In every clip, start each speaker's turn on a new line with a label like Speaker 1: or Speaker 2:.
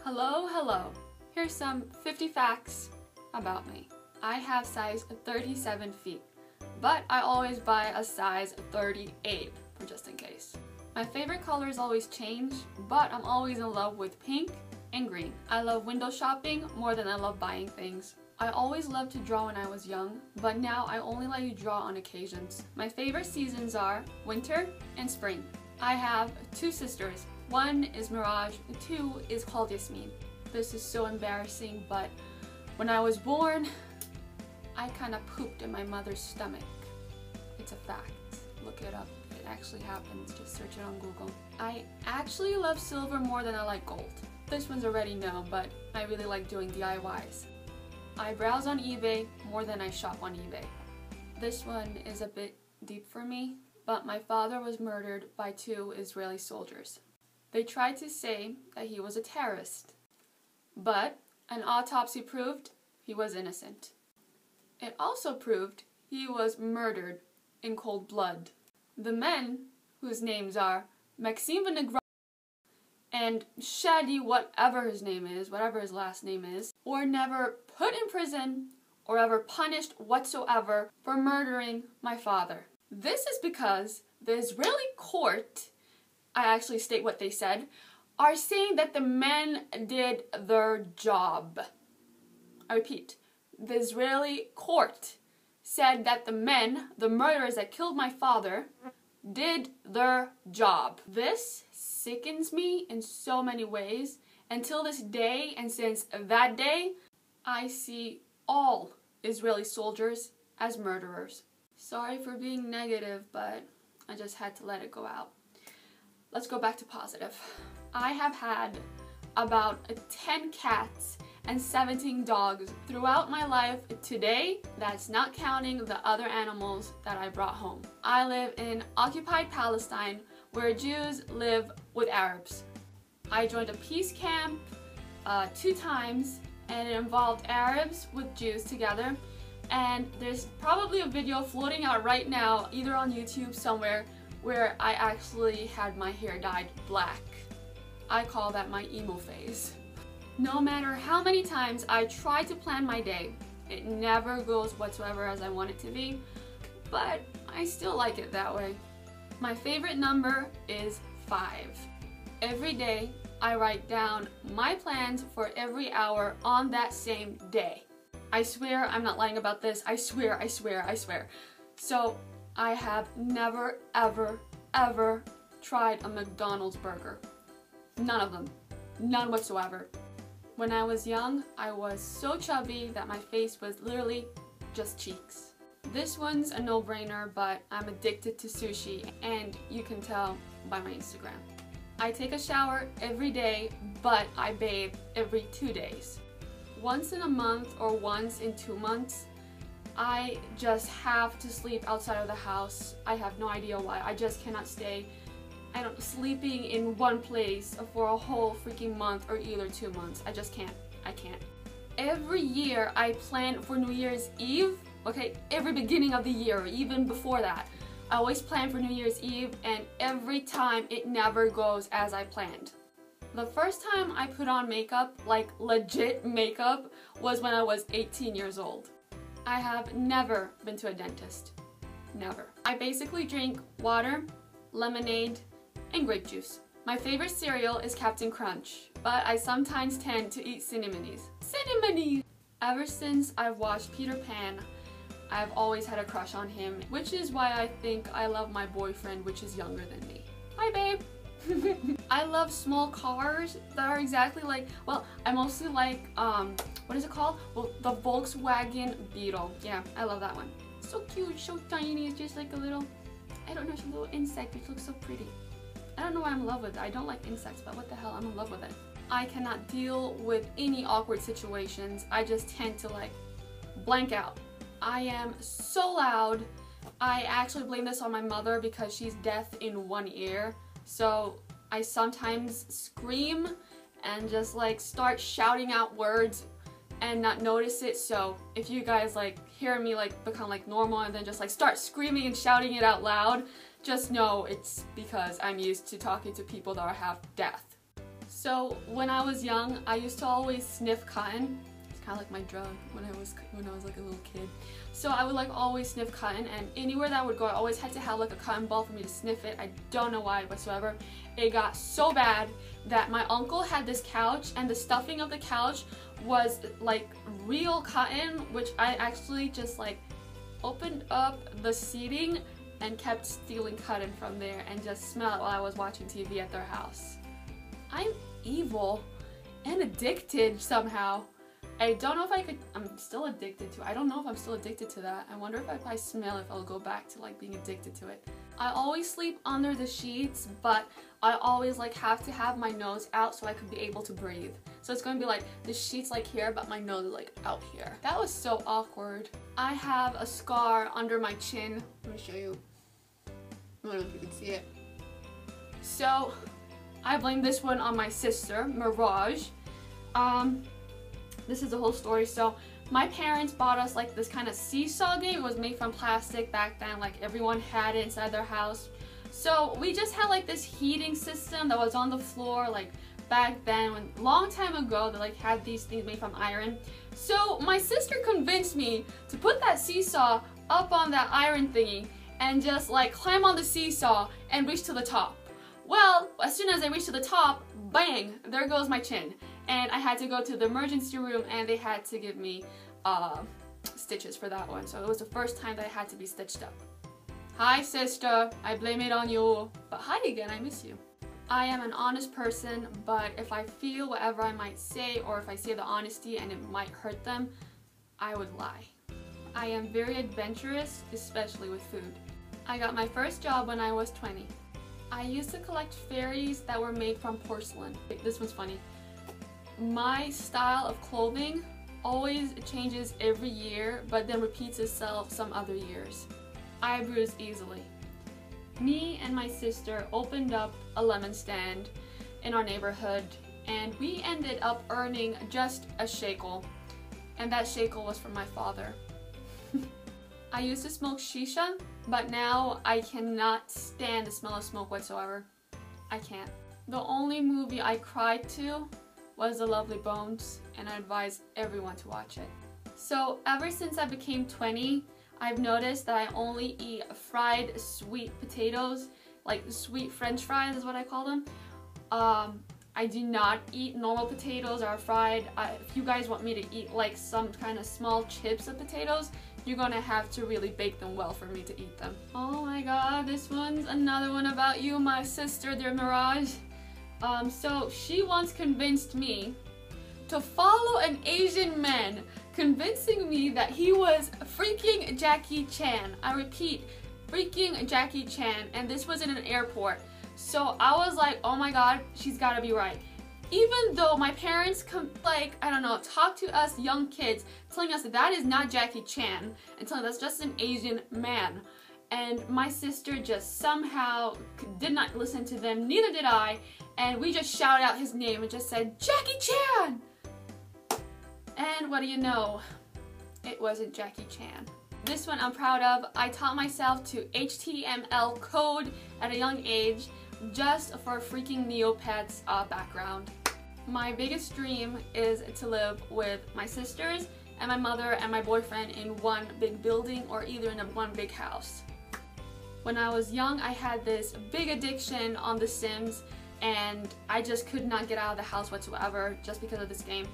Speaker 1: Hello, hello. Here's some 50 facts about me. I have size 37 feet, but I always buy a size 38 just in case. My favorite colors always change, but I'm always in love with pink and green. I love window shopping more than I love buying things. I always loved to draw when I was young, but now I only like to draw on occasions. My favorite seasons are winter and spring. I have two sisters. One is Mirage, the two is called Yasmin. This is so embarrassing, but when I was born, I kind of pooped in my mother's stomach. It's a fact. Look it up. It actually happens. Just search it on Google. I actually love silver more than I like gold. This one's already known, but I really like doing DIYs. I browse on eBay more than I shop on eBay. This one is a bit deep for me, but my father was murdered by 2 Israeli soldiers. They tried to say that he was a terrorist, but an autopsy proved he was innocent. It also proved he was murdered in cold blood. The men, whose names are Maxime and Shadi, whatever his name is, whatever his last name is, were never put in prison or ever punished whatsoever for murdering my father. This is because the Israeli court, I actually state what they said, are saying that the men did their job. I repeat, the Israeli court said that the men, the murderers that killed my father, did their job. This sickens me in so many ways. Until this day, and since that day, I see all Israeli soldiers as murderers. Sorry for being negative, but I just had to let it go out. Let's go back to positive. I have had about 10 cats and 17 dogs throughout my life today. That's not counting the other animals that I brought home. I live in occupied Palestine where Jews live with Arabs. I joined a peace camp 2 times, and it involved Arabs with Jews together. And there's probably a video floating out right now, either on YouTube somewhere, where I actually had my hair dyed black. I call that my emo phase. No matter how many times I try to plan my day, it never goes whatsoever as I want it to be, but I still like it that way. My favorite number is 5. Every day, I write down my plans for every hour on that same day. I swear I'm not lying about this. I swear, I swear, I swear. So I have never, ever, ever tried a McDonald's burger. None of them. None whatsoever. When I was young, I was so chubby that my face was literally just cheeks. This one's a no-brainer, but I'm addicted to sushi, and you can tell by my Instagram. I take a shower every day, but I bathe every 2 days. Once in a month or once in 2 months, I just have to sleep outside of the house. I have no idea why. I just cannot stay sleeping in one place for a whole freaking month or either 2 months. I just can't. I can't. Every year I plan for New Year's Eve. Okay, every beginning of the year, even before that. I always plan for New Year's Eve, and every time it never goes as I planned. The first time I put on makeup, like legit makeup, was when I was 18 years old. I have never been to a dentist. Never. I basically drink water, lemonade, and grape juice. My favorite cereal is Captain Crunch, but I sometimes tend to eat Cinnamonies. Cinnamonies! Ever since I've watched Peter Pan, I've always had a crush on him, which is why I think I love my boyfriend, which is younger than me. Hi, babe! I love small cars that are exactly like, well, I mostly like, what is it called? Well, the Volkswagen Beetle. Yeah, I love that one. So cute, so tiny, it's just like a little, I don't know, it's a little insect which looks so pretty. I don't know why I'm in love with it. I don't like insects, but what the hell, I'm in love with it. I cannot deal with any awkward situations. I just tend to like blank out. I am so loud. I actually blame this on my mother because she's deaf in one ear. So I sometimes scream and just like start shouting out words and not notice it. So if you guys like hear me like become like normal and then just like start screaming and shouting it out loud, just know it's because I'm used to talking to people that are half deaf. So when I was young, I used to always sniff cotton. It's kind of like my drug when I was like a little kid. So I would like always sniff cotton, and anywhere that I would go, I always had to have like a cotton ball for me to sniff it. I don't know why whatsoever. It got so bad that my uncle had this couch, and the stuffing of the couch was like real cotton, which I actually just like opened up the seating and kept stealing cotton from there and just smell it while I was watching TV at their house. I'm evil and addicted somehow. I don't know if I'm still addicted to it. I don't know if I'm still addicted to that. I wonder if I smell if I'll go back to like being addicted to it. I always sleep under the sheets, but I always like have to have my nose out so I could be able to breathe. So it's going to be like the sheets like here, but my nose is like out here. That was so awkward. I have a scar under my chin. Let me show you. I don't know if you can see it. So I blame this one on my sister, Mirage. This is the whole story. So my parents bought us like this kind of seesaw game. It was made from plastic back then, like everyone had it inside their house. So we just had like this heating system that was on the floor like back then, when long time ago, they like had these things made from iron. So my sister convinced me to put that seesaw up on that iron thingy and just like climb on the seesaw and reach to the top. Well, as soon as I reached to the top, bang, there goes my chin. And I had to go to the emergency room, and they had to give me stitches for that one. So it was the first time that I had to be stitched up. Hi sister, I blame it on you. But hi again, I miss you. I am an honest person, but if I feel whatever I might say, or if I say the honesty and it might hurt them, I would lie. I am very adventurous, especially with food. I got my first job when I was 20. I used to collect fairies that were made from porcelain. This one's funny. My style of clothing always changes every year, but then repeats itself some other years. I bruise easily. Me and my sister opened up a lemon stand in our neighborhood, and we ended up earning just a shekel, and that shekel was from my father. I used to smoke shisha, but now I cannot stand the smell of smoke whatsoever. I can't. The only movie I cried to was The Lovely Bones, and I advise everyone to watch it. So ever since I became 20, I've noticed that I only eat fried sweet potatoes, like sweet french fries is what I call them. I do not eat normal potatoes or fried. If you guys want me to eat like some kind of small chips of potatoes, you're gonna have to really bake them well for me to eat them. Oh my god, this one's another one about you, my sister, dear Mirage. So she once convinced me to follow an Asian man, convincing me that he was freaking Jackie Chan. I repeat, freaking Jackie Chan, and this was in an airport. So I was like, oh my god, she's gotta be right. Even though my parents talk to us young kids, telling us that is not Jackie Chan, and telling us that's just an Asian man. And my sister just somehow did not listen to them, neither did I, and we just shouted out his name and just said, Jackie Chan! And what do you know? It wasn't Jackie Chan. This one I'm proud of. I taught myself to HTML code at a young age just for a freaking Neopets background. My biggest dream is to live with my sisters and my mother and my boyfriend in one big building, or either in one big house. When I was young, I had this big addiction on The Sims, and I just could not get out of the house whatsoever just because of this game.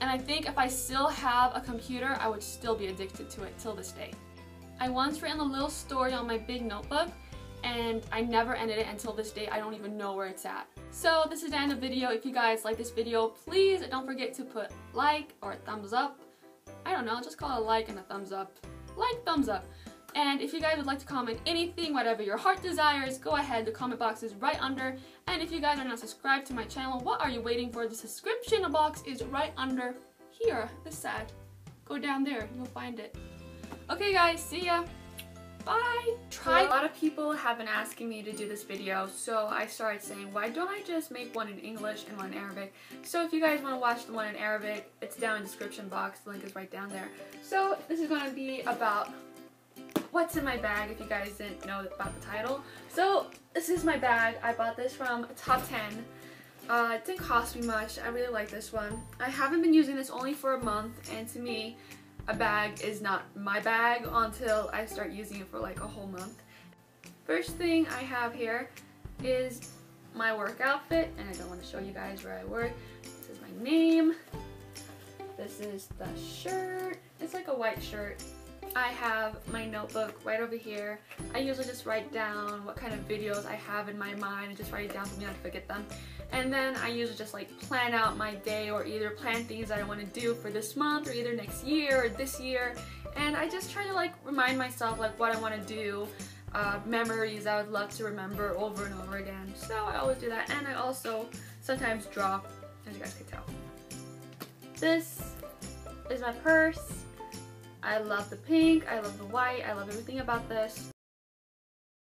Speaker 1: And I think if I still have a computer, I would still be addicted to it till this day. I once written a little story on my big notebook, and I never ended it until this day. I don't even know where it's at. So this is the end of the video. If you guys like this video, please don't forget to put like or a thumbs up. I don't know, just call it a like and a thumbs up. Like, thumbs up. And if you guys would like to comment anything, whatever your heart desires, go ahead. The comment box is right under. And if you guys are not subscribed to my channel, what are you waiting for? The subscription box is right under here, this side. Go down there, you'll find it. Okay guys, see ya. Bye! A lot of people have been asking me to do this video, so I started saying, why don't I just make one in English and one in Arabic? So if you guys want to watch the one in Arabic, it's down in the description box. The link is right down there. So this is going to be about what's in my bag, if you guys didn't know about the title. So this is my bag. I bought this from Top 10. It didn't cost me much. I really like this one. I haven't been using this only for a month, and to me, a bag is not my bag until I start using it for like a whole month. First thing I have here is my work outfit, and I don't want to show you guys where I work. This is my name. This is the shirt. It's like a white shirt. I have my notebook right over here. I usually just write down what kind of videos I have in my mind and just write it down so I don't forget them. And then I usually just like plan out my day, or either plan things that I want to do for this month or either next year or this year. And I just try to like remind myself like what I want to do, memories I would love to remember over and over again. So I always do that, and I also sometimes draw, as you guys can tell. This is my purse. I love the pink, I love the white, I love everything about this.